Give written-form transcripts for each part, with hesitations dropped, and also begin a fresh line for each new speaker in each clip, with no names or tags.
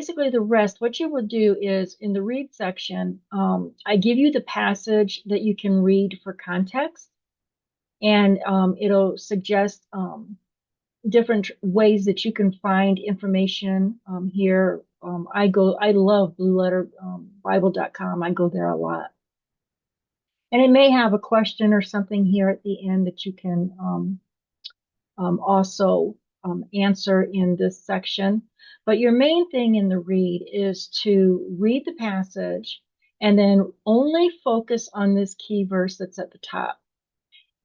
basically the rest, what you will do is in the read section, I give you the passage that you can read for context, and it'll suggest different ways that you can find information here. I love blueletterbible.com. I go there a lot. And it may have a question or something here at the end that you can also answer in this section. But your main thing in the read is to read the passage and then only focus on this key verse that's at the top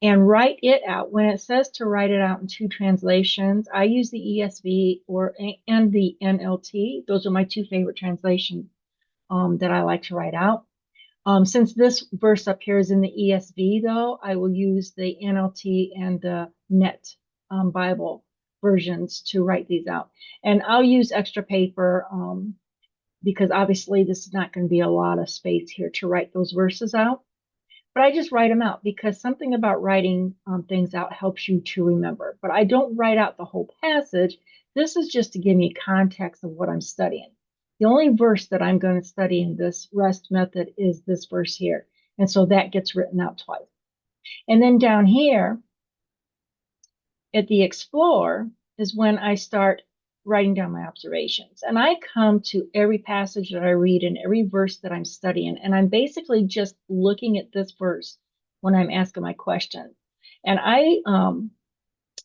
and write it out. When it says to write it out in two translations, I use the ESV and the NLT. Those are my two favorite translations that I like to write out. Since this verse up here is in the ESV, though, I will use the NLT and the Net Bible versions to write these out. And I'll use extra paper because obviously this is not going to be a lot of space here to write those verses out. But I just write them out because something about writing things out helps you to remember. But I don't write out the whole passage. This is just to give me context of what I'm studying. The only verse that I'm going to study in this rest method is this verse here. And so that gets written out twice. And then down here at the explore is when I start writing down my observations. And I come to every passage that I read and every verse that I'm studying. And I'm basically just looking at this verse when I'm asking my questions. And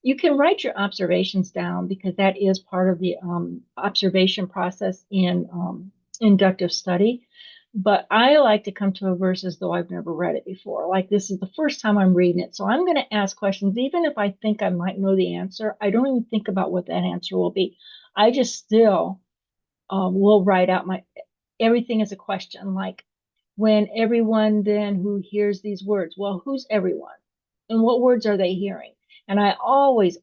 you can write your observations down because that is part of the observation process in inductive study. But I like to come to a verse as though I've never read it before. Like this is the first time I'm reading it. So I'm going to ask questions. Even if I think I might know the answer, I don't even think about what that answer will be. I just still will write out everything as a question. Like when everyone then who hears these words, well, who's everyone? And what words are they hearing? And I always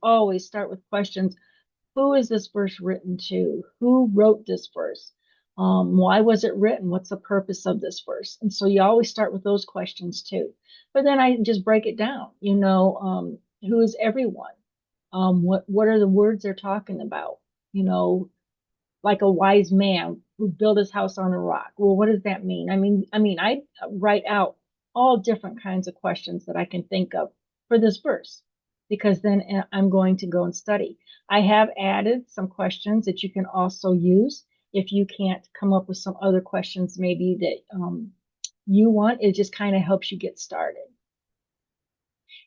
start with questions. Who is this verse written to? Who wrote this verse? Why was it written? What's the purpose of this verse? And so you always start with those questions too. But then I just break it down. Who is everyone? What are the words they're talking about? Like a wise man who built his house on a rock. Well, what does that mean? I write out all different kinds of questions that I can think of for this verse, because then I'm going to go and study. I have added some questions that you can also use if you can't come up with some other questions maybe that you want. It just kind of helps you get started.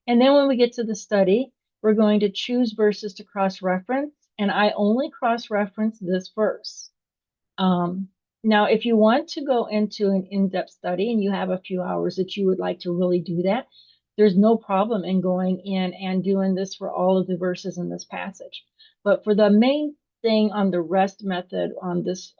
And then when we get to the study, we're going to choose verses to cross-reference, and I only cross-reference this verse. Now, if you want to go into an in-depth study and you have a few hours that you would like to really do that, there's no problem in going in and doing this for all of the verses in this passage. But for the main thing on the rest method on this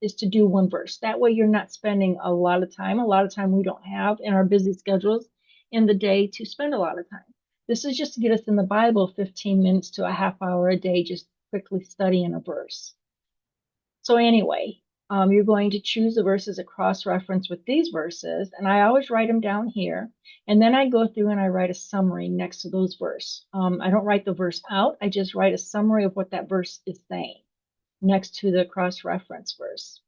is to do one verse. That way you're not spending a lot of time. A lot of time we don't have in our busy schedules in the day to spend a lot of time. This is just to get us in the Bible 15 minutes to a half hour a day, just quickly studying a verse. So anyway, you're going to choose the verses that cross-reference with these verses, and I always write them down here, and then I go through and I write a summary next to those verses. I don't write the verse out, I just write a summary of what that verse is saying next to the cross-reference verse.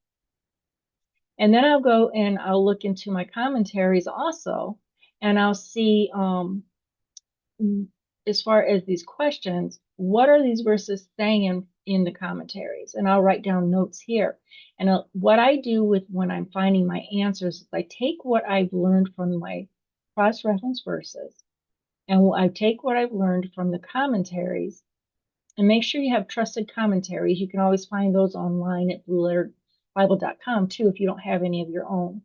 And then I'll go and I'll look into my commentaries also, and I'll see, as far as these questions, what are these verses saying in the commentaries? And I'll write down notes here. And what I do when I'm finding my answers is I take what I've learned from my cross-reference verses, and I take what I've learned from the commentaries, and make sure you have trusted commentaries. You can always find those online at blueletterbible.com too if you don't have any of your own.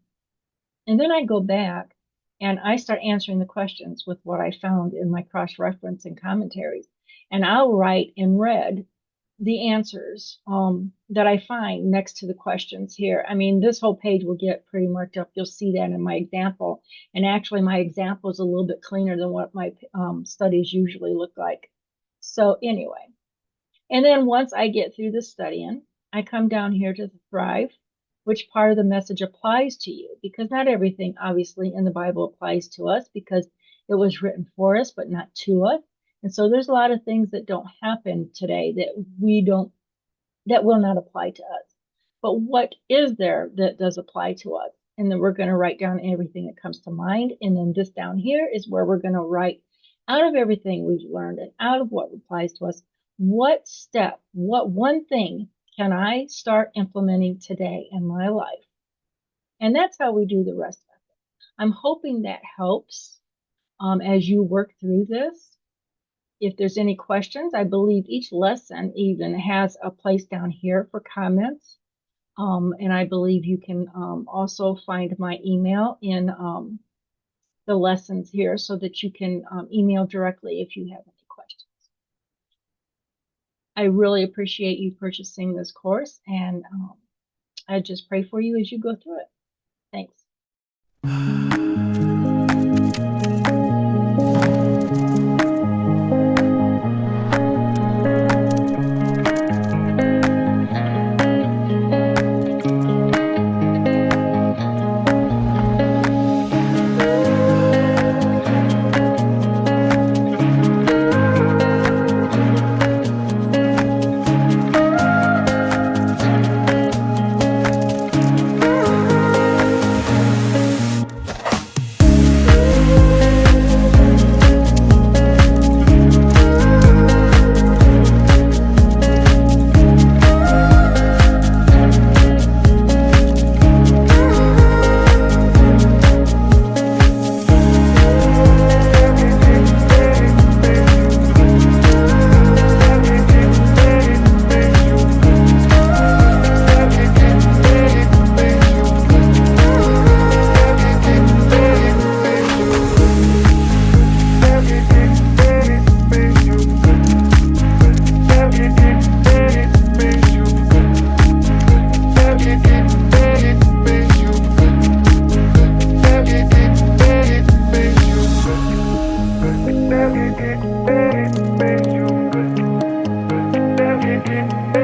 And then I go back and I start answering the questions with what I found in my cross-reference and commentaries. And I'll write in red the answers that I find next to the questions here. I mean, this whole page will get pretty marked up. You'll see that in my example. And actually, my example is a little bit cleaner than what my studies usually look like. So anyway, and then once I get through the studying, I come down here to the thrive, which part of the message applies to you, because not everything obviously in the Bible applies to us because it was written for us, but not to us. And so there's a lot of things that don't happen today that will not apply to us. but what is there that does apply to us? And then we're going to write down everything that comes to mind. And then this down here is where we're going to write out of everything we've learned and out of what applies to us, what step, what one thing can I start implementing today in my life? And that's how we do the rest of it. I'm hoping that helps as you work through this. If there's any questions, I believe each lesson even has a place down here for comments. And I believe you can also find my email in the lessons here so that you can email directly if you have any questions. I really appreciate you purchasing this course, and I just pray for you as you go through it. Thanks.
It